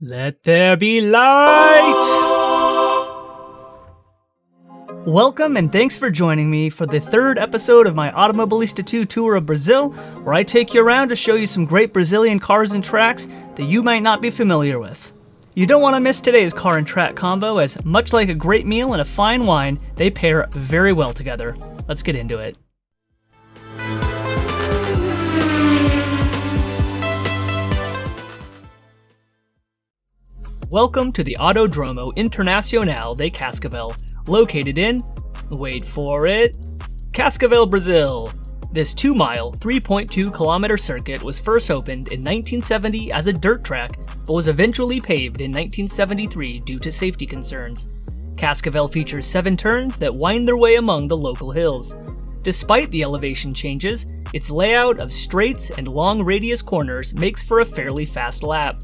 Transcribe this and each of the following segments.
Let there be light! Welcome and thanks for joining me for the third episode of my Automobilista 2 tour of Brazil, where I take you around to show you some great Brazilian cars and tracks that you might not be familiar with. You don't want to miss today's car and track combo, as much like a great meal and a fine wine, they pair very well together. Let's get into it. Welcome to the Autodromo Internacional de Cascavel, located in, wait for it, Cascavel, Brazil. This 2-mile, 3.2-kilometer circuit was first opened in 1970 as a dirt track, but was eventually paved in 1973 due to safety concerns. Cascavel features 7 turns that wind their way among the local hills. Despite the elevation changes, its layout of straights and long radius corners makes for a fairly fast lap.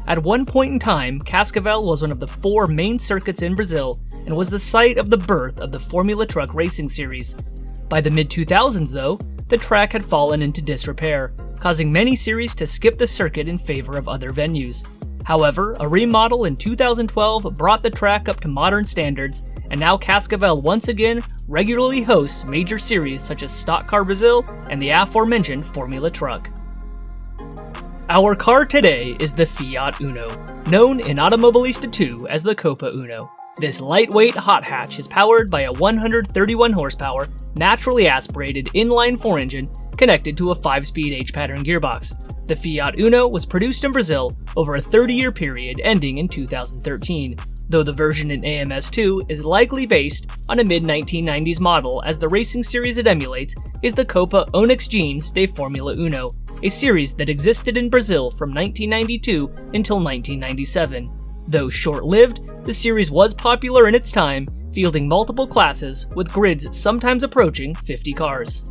At one point in time, Cascavel was one of the 4 main circuits in Brazil and was the site of the birth of the Formula Truck racing series. By the mid-2000s though, the track had fallen into disrepair, causing many series to skip the circuit in favor of other venues. However, a remodel in 2012 brought the track up to modern standards, and now Cascavel once again regularly hosts major series such as Stock Car Brazil and the aforementioned Formula Truck. Our car today is the Fiat Uno, known in Automobilista 2 as the Copa Uno. This lightweight hot hatch is powered by a 131 horsepower, naturally aspirated inline-4 engine connected to a 5-speed H-pattern gearbox. The Fiat Uno was produced in Brazil over a 30-year period ending in 2013, though the version in AMS2 is likely based on a mid-1990s model, as the racing series it emulates is the Copa Onix Jeans de Formula Uno, a series that existed in Brazil from 1992 until 1997. Though short-lived, the series was popular in its time, fielding multiple classes with grids sometimes approaching 50 cars.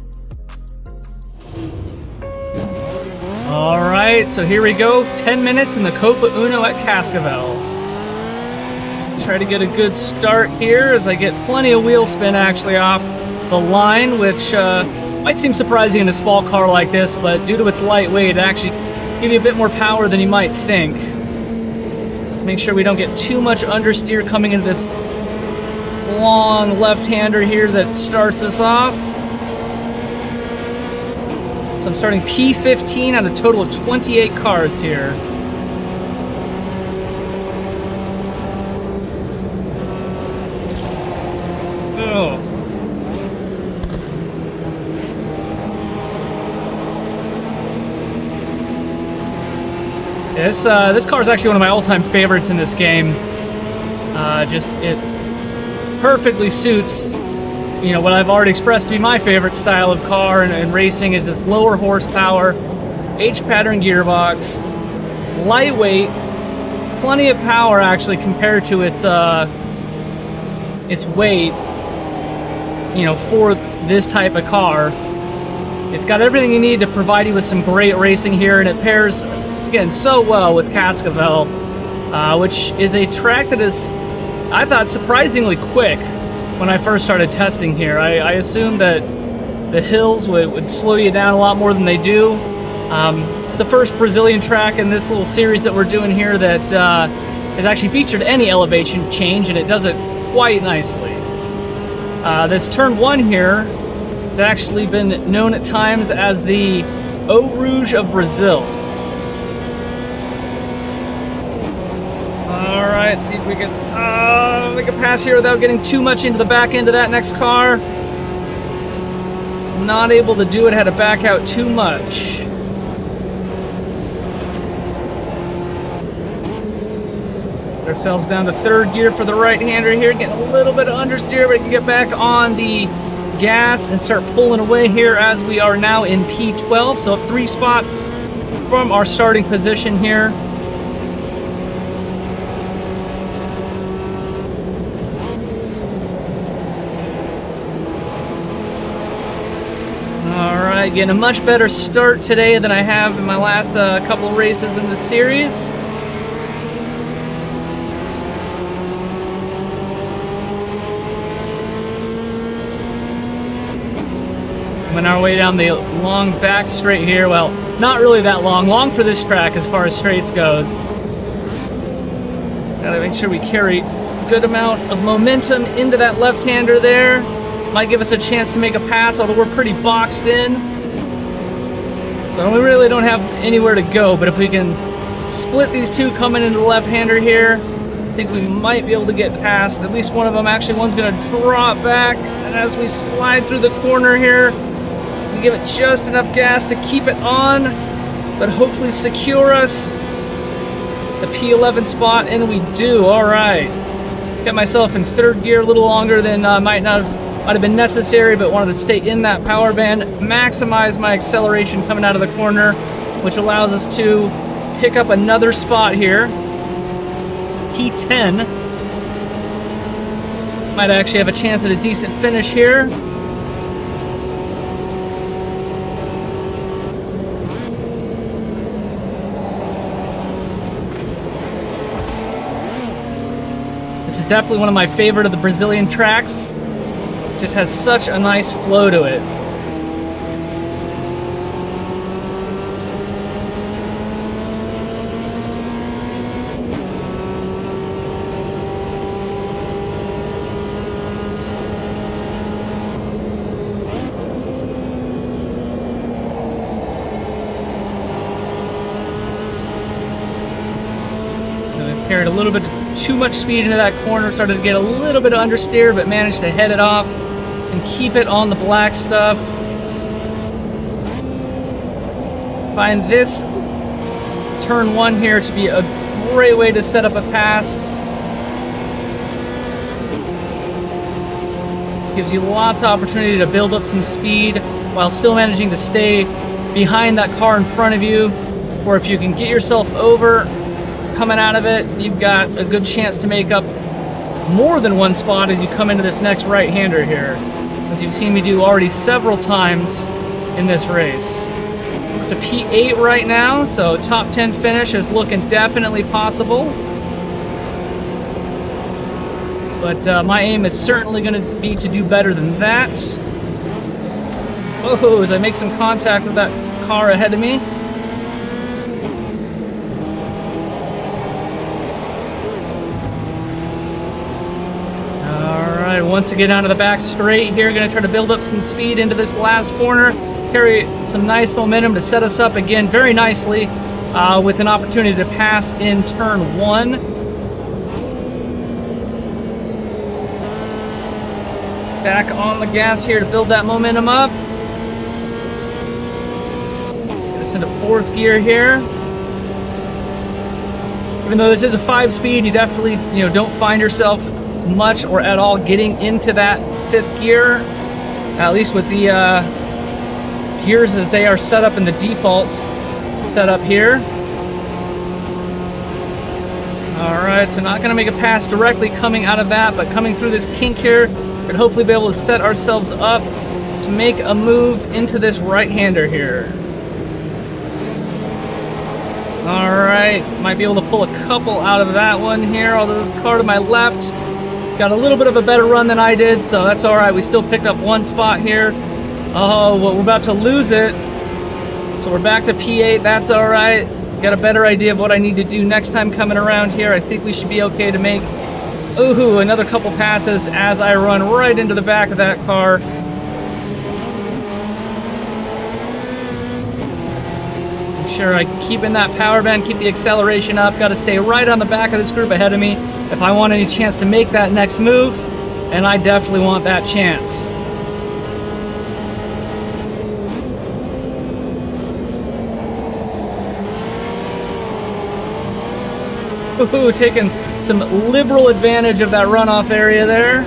Alright, so here we go, 10 minutes in the Copa Uno at Cascavel. Try to get a good start here as I get plenty of wheel spin actually off the line, which might seem surprising in a small car like this, but due to its lightweight, it actually gives you a bit more power than you might think. Make sure we don't get too much understeer coming into this long left-hander here that starts us off. So I'm starting P15 on a total of 28 cars here. Oh. This car is actually one of my all-time favorites in this game. It perfectly suits, what I've already expressed to be my favorite style of car and racing is this lower horsepower, H-pattern gearbox. It's lightweight, plenty of power actually compared to its weight, for this type of car. It's got everything you need to provide you with some great racing here, and it pairs again so well with Cascavel, which is a track that is, I thought, surprisingly quick when I first started testing here. I assumed that the hills would slow you down a lot more than they do. It's the first Brazilian track in this little series that we're doing here that has actually featured any elevation change, and it does it quite nicely. This turn 1 here has actually been known at times as the Eau Rouge of Brazil. Alright, see if we can pass here without getting too much into the back end of that next car. Not able to do it, had to back out too much. Get ourselves down to 3rd gear for the right-hander here, getting a little bit of understeer, but we can get back on the gas and start pulling away here as we are now in P12, so up 3 spots from our starting position here. Alright, getting a much better start today than I have in my last couple of races in the series. Coming our way down the long back straight here. Well, not really that long. Long for this track as far as straights goes. Gotta make sure we carry a good amount of momentum into that left-hander there. Might give us a chance to make a pass, although we're pretty boxed in. So we really don't have anywhere to go, but if we can split these two coming into the left-hander here, I think we might be able to get past at least one of them. Actually, one's going to drop back, and as we slide through the corner here, we give it just enough gas to keep it on, but hopefully secure us the P11 spot, and we do. All right. Got myself in third gear a little longer than might have been necessary, but wanted to stay in that power band, maximize my acceleration coming out of the corner, which allows us to pick up another spot here. P10. Might actually have a chance at a decent finish here. This is definitely one of my favorite of the Brazilian tracks. It just has such a nice flow to it. Carried a little bit too much speed into that corner, started to get a little bit of understeer, but managed to head it off and keep it on the black stuff. Find this turn one here to be a great way to set up a pass. It gives you lots of opportunity to build up some speed while still managing to stay behind that car in front of you, or if you can get yourself over coming out of it, you've got a good chance to make up more than one spot as you come into this next right-hander here, as you've seen me do already several times in this race. We're to P8 right now, so top 10 finish is looking definitely possible. But my aim is certainly going to be to do better than that. Oh, as I make some contact with that car ahead of me. Once again onto the back straight here, going to try to build up some speed into this last corner, carry some nice momentum to set us up again very nicely with an opportunity to pass in turn one. Back on the gas here to build that momentum up. Get us into fourth gear here. Even though this is a 5-speed, you definitely don't find yourself much or at all getting into that fifth gear, at least with the gears as they are set up in the default setup here. Alright, so not going to make a pass directly coming out of that, but coming through this kink here, and hopefully be able to set ourselves up to make a move into this right-hander here. Alright, might be able to pull a couple out of that one here, although this car to my left got a little bit of a better run than I did, so that's alright. We still picked up one spot here. Oh, well, we're about to lose it. So we're back to P8. That's alright. Got a better idea of what I need to do next time coming around here. I think we should be okay to make another couple passes as I run right into the back of that car. Make sure I keep in that power band, keep the acceleration up. Got to stay right on the back of this group ahead of me if I want any chance to make that next move, and I definitely want that chance. Taking some liberal advantage of that runoff area there.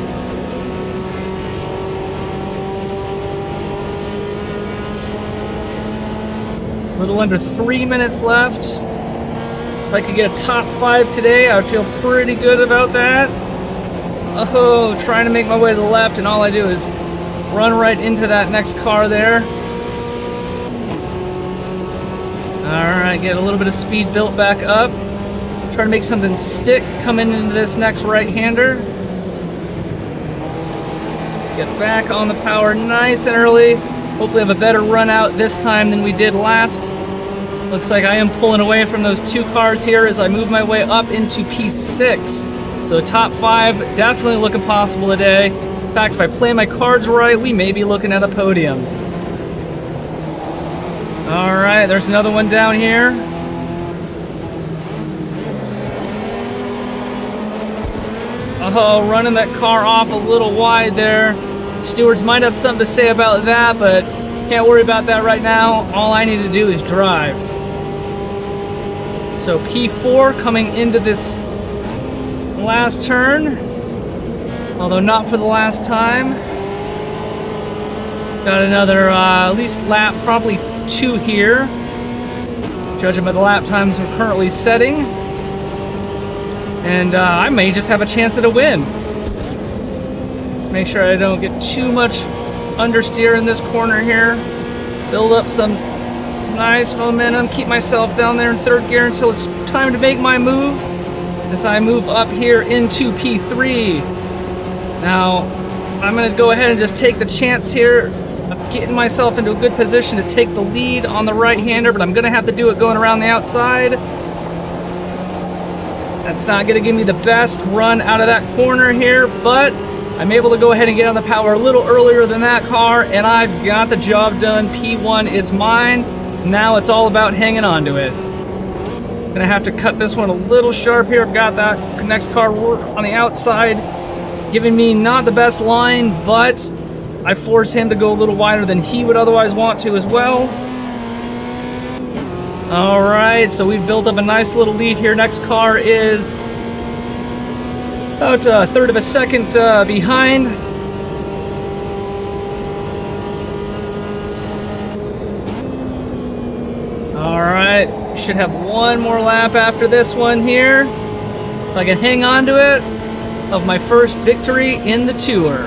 A little under 3 minutes left. If I could get a top 5 today, I would feel pretty good about that. Oh, trying to make my way to the left, and all I do is run right into that next car there. Alright, get a little bit of speed built back up. Try to make something stick coming into this next right-hander. Get back on the power nice and early. Hopefully have a better run out this time than we did last. Looks like I am pulling away from those two cars here as I move my way up into P6. So top 5 definitely looking possible today. In fact, if I play my cards right, we may be looking at a podium. All right, there's another one down here. Oh, running that car off a little wide there. Stewards might have something to say about that, but can't worry about that right now. All I need to do is drive. So P4 coming into this last turn, although not for the last time. Got another at least lap, probably 2 here, judging by the lap times we're currently setting. And I may just have a chance at a win. Let's make sure I don't get too much understeer in this corner here. Build up some nice momentum. Keep myself down there in 3rd gear until it's time to make my move. As I move up here into P3. Now, I'm going to go ahead and just take the chance here of getting myself into a good position to take the lead on the right-hander, but I'm going to have to do it going around the outside. That's not going to give me the best run out of that corner here, but I'm able to go ahead and get on the power a little earlier than that car, and I've got the job done. P1 is mine. Now it's all about hanging on to it. Gonna have to cut this one a little sharp here. I've got that next car on the outside, giving me not the best line, but I force him to go a little wider than he would otherwise want to as well. All right, so we've built up a nice little lead here. Next car is about a 1/3 of a second behind. All right, should have one more lap after this one here. If I can hang on to it, of my first victory in the tour.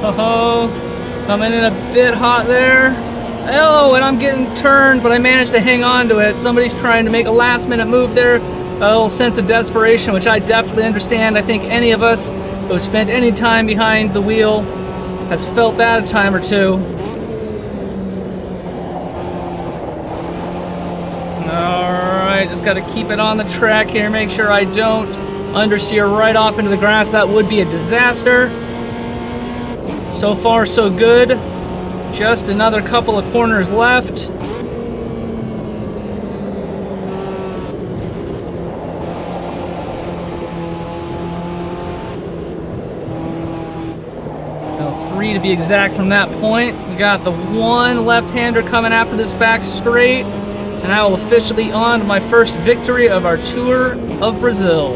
Oh, coming in a bit hot there. Oh, and I'm getting turned, but I managed to hang on to it. Somebody's trying to make a last-minute move there. A little sense of desperation, which I definitely understand. I think any of us who have spent any time behind the wheel has felt that a time or two. Alright, just got to keep it on the track here. Make sure I don't understeer right off into the grass. That would be a disaster. So far, so good. Just another couple of corners left. Well, 3 to be exact from that point. We got the one left-hander coming after this back straight, and I will officially on to my first victory of our Tour of Brazil.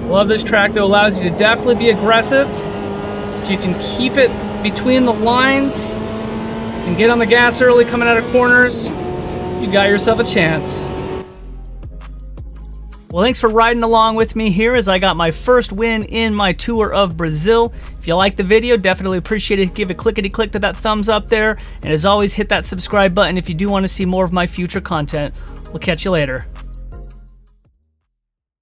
Love this track, though. Allows you to definitely be aggressive. If you can keep it between the lines and get on the gas early coming out of corners, you got yourself a chance. Well, thanks for riding along with me here as I got my first win in my Tour of Brazil. If you liked the video, definitely appreciate it. Give a clickety-click to that thumbs up there. And as always, hit that subscribe button if you do want to see more of my future content. We'll catch you later.